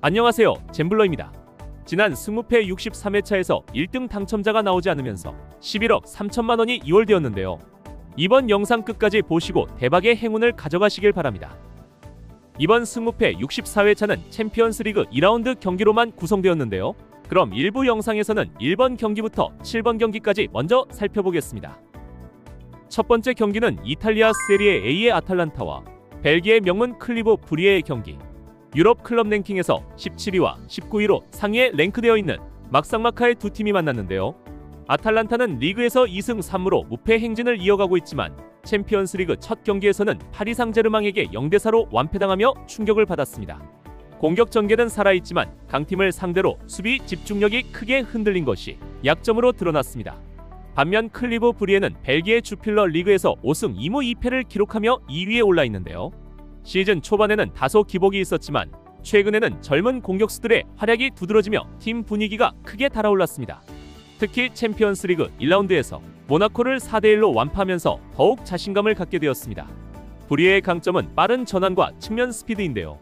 안녕하세요, 잼블러입니다. 지난 승무패 63회차에서 1등 당첨자가 나오지 않으면서 11억 3천만 원이 이월되었는데요. 이번 영상 끝까지 보시고 대박의 행운을 가져가시길 바랍니다. 이번 승무패 64회차는 챔피언스리그 2라운드 경기로만 구성되었는데요. 그럼 일부 영상에서는 1번 경기부터 7번 경기까지 먼저 살펴보겠습니다. 첫 번째 경기는 이탈리아 세리에 A의 아탈란타와 벨기에 명문 클리브 브리에의 경기. 유럽 클럽 랭킹에서 17위와 19위로 상위에 랭크되어 있는 막상막하의 두 팀이 만났는데요. 아탈란타는 리그에서 2승 3무로 무패 행진을 이어가고 있지만 챔피언스리그 첫 경기에서는 파리 상제르맹에게 0대4로 완패당하며 충격을 받았습니다. 공격 전개는 살아있지만 강팀을 상대로 수비 집중력이 크게 흔들린 것이 약점으로 드러났습니다. 반면 클리브 브리에는 벨기에 주필러 리그에서 5승 2무 2패를 기록하며 2위에 올라 있는데요. 시즌 초반에는 다소 기복이 있었지만 최근에는 젊은 공격수들의 활약이 두드러지며 팀 분위기가 크게 달아올랐습니다. 특히 챔피언스리그 1라운드에서 모나코를 4대1로 완파하면서 더욱 자신감을 갖게 되었습니다. 브리에의 강점은 빠른 전환과 측면 스피드인데요.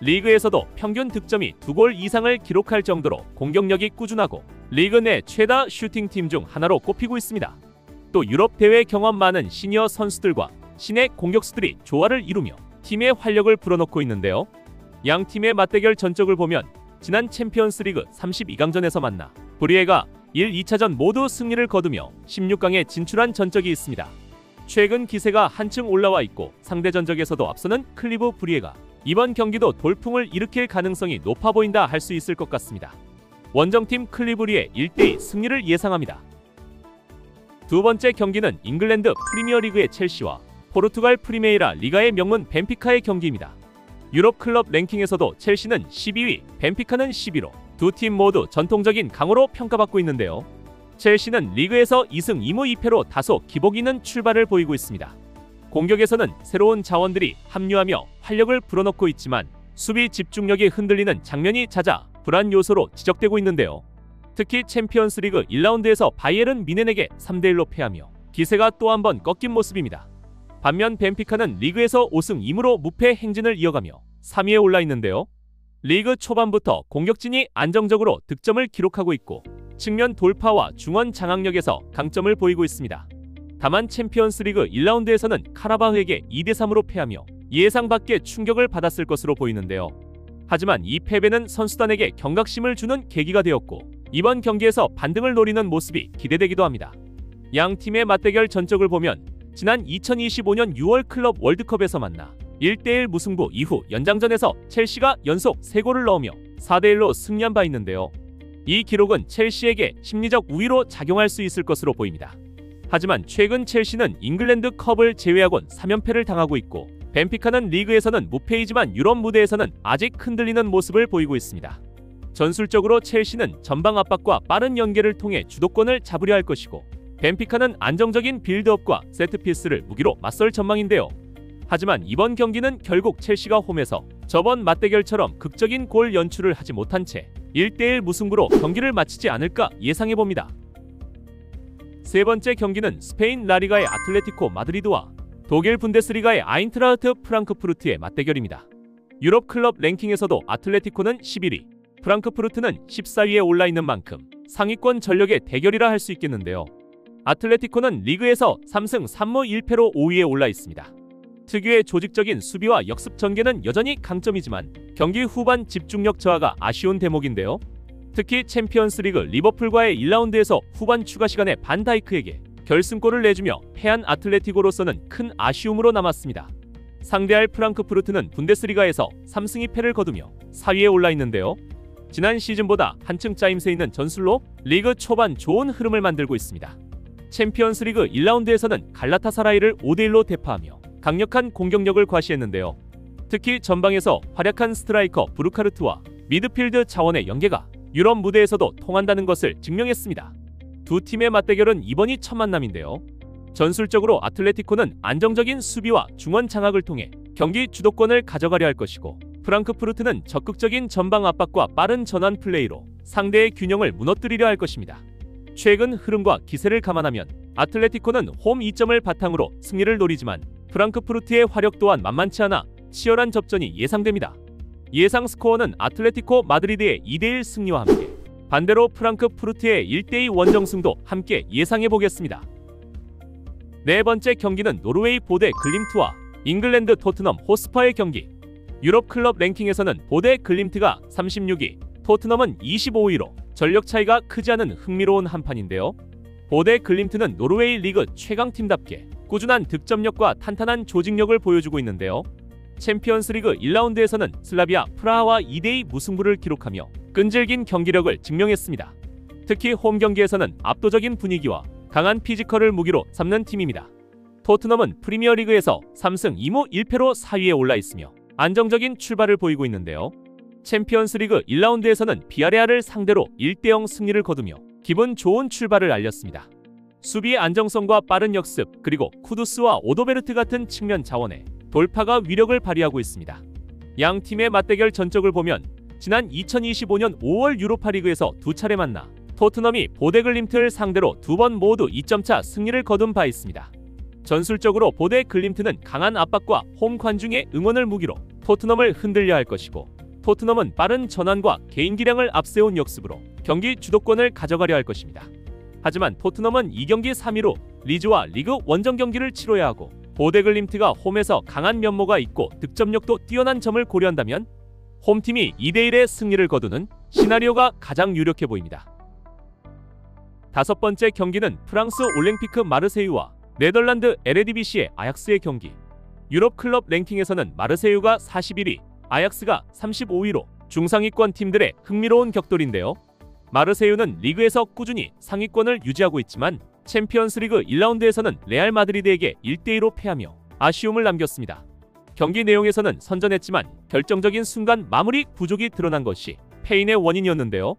리그에서도 평균 득점이 2골 이상을 기록할 정도로 공격력이 꾸준하고 리그 내 최다 슈팅팀 중 하나로 꼽히고 있습니다. 또 유럽 대회 경험 많은 시니어 선수들과 신의 공격수들이 조화를 이루며 팀의 활력을 불어넣고 있는데요. 양 팀의 맞대결 전적을 보면 지난 챔피언스리그 32강전에서 만나 브리에가 1, 2차전 모두 승리를 거두며 16강에 진출한 전적이 있습니다. 최근 기세가 한층 올라와 있고 상대 전적에서도 앞서는 클리브 브리에가 이번 경기도 돌풍을 일으킬 가능성이 높아 보인다 할 수 있을 것 같습니다. 원정팀 클리브리의 1대2 승리를 예상합니다. 두 번째 경기는 잉글랜드 프리미어리그의 첼시와 포르투갈 프리메이라 리가의 명문 벤피카의 경기입니다. 유럽 클럽 랭킹에서도 첼시는 12위, 벤피카는 11호, 두 팀 모두 전통적인 강호로 평가받고 있는데요. 첼시는 리그에서 2승 2무 2패로 다소 기복 있는 출발을 보이고 있습니다. 공격에서는 새로운 자원들이 합류하며 활력을 불어넣고 있지만 수비 집중력이 흔들리는 장면이 잦아 불안 요소로 지적되고 있는데요. 특히 챔피언스리그 1라운드에서 바이에른 뮌헨에게 3대1로 패하며 기세가 또 한 번 꺾인 모습입니다. 반면 벤피카는 리그에서 5승 2무로 무패 행진을 이어가며 3위에 올라 있는데요. 리그 초반부터 공격진이 안정적으로 득점을 기록하고 있고 측면 돌파와 중원 장악력에서 강점을 보이고 있습니다. 다만 챔피언스리그 1라운드에서는 카라바흐에게 2대3으로 패하며 예상 밖의 충격을 받았을 것으로 보이는데요. 하지만 이 패배는 선수단에게 경각심을 주는 계기가 되었고 이번 경기에서 반등을 노리는 모습이 기대되기도 합니다. 양 팀의 맞대결 전적을 보면 지난 2025년 6월 클럽 월드컵에서 만나 1대1 무승부 이후 연장전에서 첼시가 연속 3골을 넣으며 4대1로 승리한 바 있는데요. 이 기록은 첼시에게 심리적 우위로 작용할 수 있을 것으로 보입니다. 하지만 최근 첼시는 잉글랜드 컵을 제외하곤 3연패를 당하고 있고 벤피카는 리그에서는 무패이지만 유럽 무대에서는 아직 흔들리는 모습을 보이고 있습니다. 전술적으로 첼시는 전방 압박과 빠른 연계를 통해 주도권을 잡으려 할 것이고 벤피카는 안정적인 빌드업과 세트피스를 무기로 맞설 전망인데요. 하지만 이번 경기는 결국 첼시가 홈에서 저번 맞대결처럼 극적인 골 연출을 하지 못한 채 1대1 무승부로 경기를 마치지 않을까 예상해봅니다. 세 번째 경기는 스페인 라리가의 아틀레티코 마드리드와 독일 분데스리가의 아인트라흐트 프랑크푸르트의 맞대결입니다. 유럽 클럽 랭킹에서도 아틀레티코는 11위, 프랑크푸르트는 14위에 올라 있는 만큼 상위권 전력의 대결이라 할 수 있겠는데요. 아틀레티코는 리그에서 3승 3무 1패로 5위에 올라 있습니다. 특유의 조직적인 수비와 역습 전개는 여전히 강점이지만 경기 후반 집중력 저하가 아쉬운 대목인데요. 특히 챔피언스리그 리버풀과의 1라운드에서 후반 추가 시간에 반다이크에게 결승골을 내주며 패한 아틀레티코로서는 큰 아쉬움으로 남았습니다. 상대할 프랑크푸르트는 분데스리가에서 3승 2패를 거두며 4위에 올라 있는데요. 지난 시즌보다 한층 짜임새 있는 전술로 리그 초반 좋은 흐름을 만들고 있습니다. 챔피언스리그 1라운드에서는 갈라타사라이를 5대1로 대파하며 강력한 공격력을 과시했는데요. 특히 전방에서 활약한 스트라이커 브루카르트와 미드필드 자원의 연계가 유럽 무대에서도 통한다는 것을 증명했습니다. 두 팀의 맞대결은 이번이 첫 만남인데요. 전술적으로 아틀레티코는 안정적인 수비와 중원 장악을 통해 경기 주도권을 가져가려 할 것이고 프랑크푸르트는 적극적인 전방 압박과 빠른 전환 플레이로 상대의 균형을 무너뜨리려 할 것입니다. 최근 흐름과 기세를 감안하면 아틀레티코는 홈 2점을 바탕으로 승리를 노리지만 프랑크푸르트의 화력 또한 만만치 않아 치열한 접전이 예상됩니다. 예상 스코어는 아틀레티코 마드리드의 2대1 승리와 함께 반대로 프랑크푸르트의 1대2 원정승도 함께 예상해보겠습니다. 네 번째 경기는 노르웨이 보데 글림트와 잉글랜드 토트넘 호스퍼의 경기. 유럽 클럽 랭킹에서는 보데 글림트가 36위, 토트넘은 25위로 전력 차이가 크지 않은 흥미로운 한판인데요. 보데 글림트는 노르웨이 리그 최강팀답게 꾸준한 득점력과 탄탄한 조직력을 보여주고 있는데요. 챔피언스리그 1라운드에서는 슬라비아 프라하와 2대2 무승부를 기록하며 끈질긴 경기력을 증명했습니다. 특히 홈 경기에서는 압도적인 분위기와 강한 피지컬을 무기로 삼는 팀입니다. 토트넘은 프리미어리그에서 3승 2무 1패로 4위에 올라 있으며 안정적인 출발을 보이고 있는데요. 챔피언스리그 1라운드에서는 비아레알을 상대로 1대0 승리를 거두며 기분 좋은 출발을 알렸습니다. 수비의 안정성과 빠른 역습, 그리고 쿠두스와 오도베르트 같은 측면 자원에 돌파가 위력을 발휘하고 있습니다. 양 팀의 맞대결 전적을 보면 지난 2025년 5월 유로파리그에서 두 차례 만나 토트넘이 보데글림트를 상대로 두 번 모두 2점차 승리를 거둔 바 있습니다. 전술적으로 보데글림트는 강한 압박과 홈 관중의 응원을 무기로 토트넘을 흔들려 할 것이고, 토트넘은 빠른 전환과 개인 기량을 앞세운 역습으로 경기 주도권을 가져가려 할 것입니다. 하지만 토트넘은 이 경기 3위로 리즈와 리그 원정 경기를 치러야 하고, 보데글림트가 홈에서 강한 면모가 있고 득점력도 뛰어난 점을 고려한다면 홈팀이 2대1의 승리를 거두는 시나리오가 가장 유력해 보입니다. 다섯 번째 경기는 프랑스 올랭피크 마르세유와 네덜란드 에레디비시의 아약스의 경기. 유럽 클럽 랭킹에서는 마르세유가 41위, 아약스가 35위로 중상위권 팀들의 흥미로운 격돌인데요. 마르세유는 리그에서 꾸준히 상위권을 유지하고 있지만 챔피언스리그 1라운드에서는 레알 마드리드에게 1대2로 패하며 아쉬움을 남겼습니다. 경기 내용에서는 선전했지만 결정적인 순간 마무리 부족이 드러난 것이 패인의 원인이었는데요.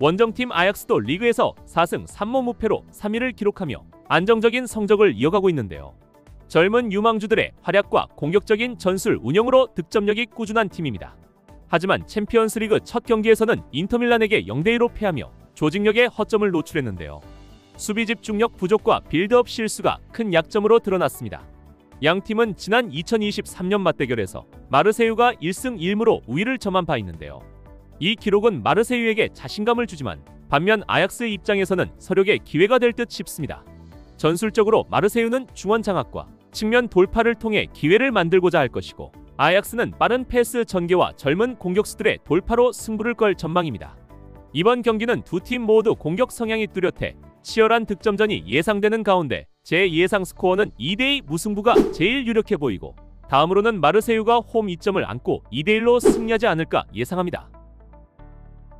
원정팀 아약스도 리그에서 4승 3무 무패로 3위를 기록하며 안정적인 성적을 이어가고 있는데요. 젊은 유망주들의 활약과 공격적인 전술 운영으로 득점력이 꾸준한 팀입니다. 하지만 챔피언스리그 첫 경기에서는 인터밀란에게 0대2로 패하며 조직력의 허점을 노출했는데요. 수비 집중력 부족과 빌드업 실수가 큰 약점으로 드러났습니다. 양 팀은 지난 2023년 맞대결에서 마르세유가 1승 1무로 우위를 점한 바 있는데요. 이 기록은 마르세유에게 자신감을 주지만 반면 아약스의 입장에서는 서력의 기회가 될 듯 싶습니다. 전술적으로 마르세유는 중원 장악과 측면 돌파를 통해 기회를 만들고자 할 것이고, 아약스는 빠른 패스 전개와 젊은 공격수들의 돌파로 승부를 걸 전망입니다. 이번 경기는 두 팀 모두 공격 성향이 뚜렷해 치열한 득점전이 예상되는 가운데 제 예상 스코어는 2대2 무승부가 제일 유력해 보이고, 다음으로는 마르세유가 홈 2점을 안고 2대1로 승리하지 않을까 예상합니다.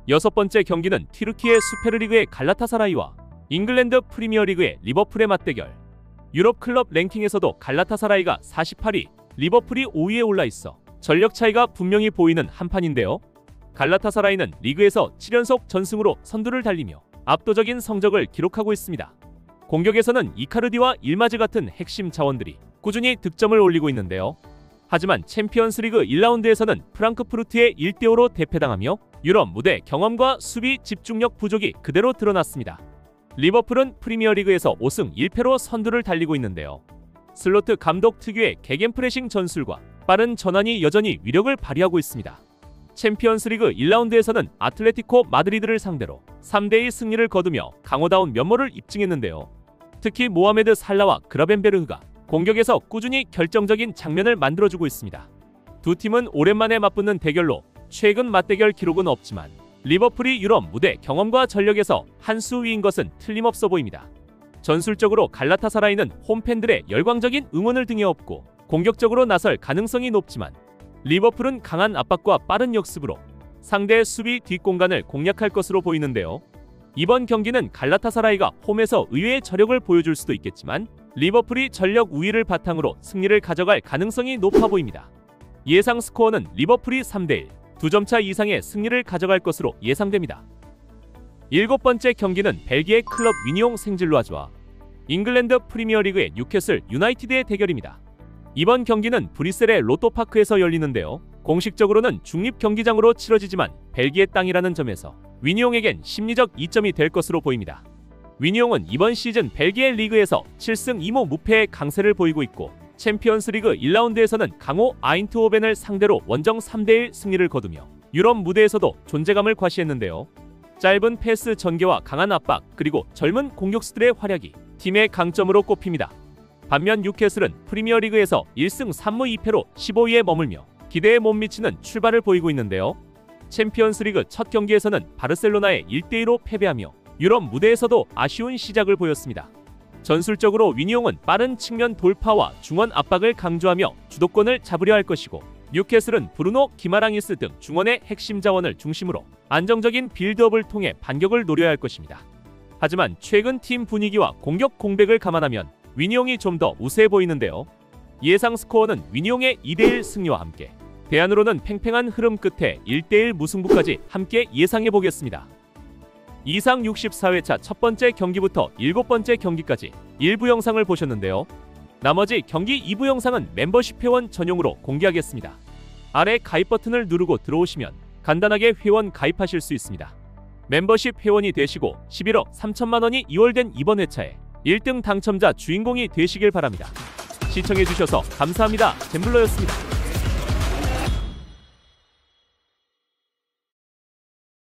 여섯 번째 경기는 튀르키예 수페르리그의 갈라타사라이와 잉글랜드 프리미어리그의 리버풀의 맞대결. 유럽 클럽 랭킹에서도 갈라타사라이가 48위, 리버풀이 5위에 올라 있어 전력 차이가 분명히 보이는 한판인데요. 갈라타사라이는 리그에서 7연속 전승으로 선두를 달리며 압도적인 성적을 기록하고 있습니다. 공격에서는 이카르디와 일마즈 같은 핵심 자원들이 꾸준히 득점을 올리고 있는데요. 하지만 챔피언스리그 1라운드에서는 프랑크푸르트의 1대5로 대패당하며 유럽 무대 경험과 수비 집중력 부족이 그대로 드러났습니다. 리버풀은 프리미어리그에서 5승 1패로 선두를 달리고 있는데요. 슬로트 감독 특유의 개겐프레싱 전술과 빠른 전환이 여전히 위력을 발휘하고 있습니다. 챔피언스리그 1라운드에서는 아틀레티코 마드리드를 상대로 3대2 승리를 거두며 강호다운 면모를 입증했는데요. 특히 모하메드 살라와 그라벤베르흐가 공격에서 꾸준히 결정적인 장면을 만들어주고 있습니다. 두 팀은 오랜만에 맞붙는 대결로 최근 맞대결 기록은 없지만 리버풀이 유럽 무대 경험과 전력에서 한 수 위인 것은 틀림없어 보입니다. 전술적으로 갈라타사라이는 홈팬들의 열광적인 응원을 등에 업고 공격적으로 나설 가능성이 높지만, 리버풀은 강한 압박과 빠른 역습으로 상대의 수비 뒷공간을 공략할 것으로 보이는데요. 이번 경기는 갈라타사라이가 홈에서 의외의 저력을 보여줄 수도 있겠지만 리버풀이 전력 우위를 바탕으로 승리를 가져갈 가능성이 높아 보입니다. 예상 스코어는 리버풀이 3대1, 2점차 이상의 승리를 가져갈 것으로 예상됩니다. 일곱 번째 경기는 벨기에 클럽 위니옹 생질로아즈와 잉글랜드 프리미어리그의 뉴캐슬 유나이티드의 대결입니다. 이번 경기는 브뤼셀의 로토파크에서 열리는데요. 공식적으로는 중립 경기장으로 치러지지만 벨기에 땅이라는 점에서 위니옹에겐 심리적 이점이 될 것으로 보입니다. 위니옹은 이번 시즌 벨기에 리그에서 7승 2무 무패의 강세를 보이고 있고, 챔피언스리그 1라운드에서는 강호 아인트호벤을 상대로 원정 3대1 승리를 거두며 유럽 무대에서도 존재감을 과시했는데요. 짧은 패스 전개와 강한 압박, 그리고 젊은 공격수들의 활약이 팀의 강점으로 꼽힙니다. 반면 뉴캐슬은 프리미어리그에서 1승 3무 2패로 15위에 머물며 기대에 못 미치는 출발을 보이고 있는데요. 챔피언스리그 첫 경기에서는 바르셀로나에 1대2로 패배하며 유럽 무대에서도 아쉬운 시작을 보였습니다. 전술적으로 위니용은 빠른 측면 돌파와 중원 압박을 강조하며 주도권을 잡으려 할 것이고, 뉴캐슬은 브루노 기마랑이스 등 중원의 핵심 자원을 중심으로 안정적인 빌드업을 통해 반격을 노려야 할 것입니다. 하지만 최근 팀 분위기와 공격 공백을 감안하면 위니용이 좀 더 우세해 보이는데요. 예상 스코어는 위니용의 2대1 승리와 함께 대안으로는 팽팽한 흐름 끝에 1대1 무승부까지 함께 예상해 보겠습니다. 이상 64회차 첫 번째 경기부터 7번째 경기까지 일부 영상을 보셨는데요. 나머지 경기 2부 영상은 멤버십 회원 전용으로 공개하겠습니다. 아래 가입 버튼을 누르고 들어오시면 간단하게 회원 가입하실 수 있습니다. 멤버십 회원이 되시고 11억 3천만 원이 이월된 이번 회차에 1등 당첨자 주인공이 되시길 바랍니다. 시청해주셔서 감사합니다. 잼블러였습니다.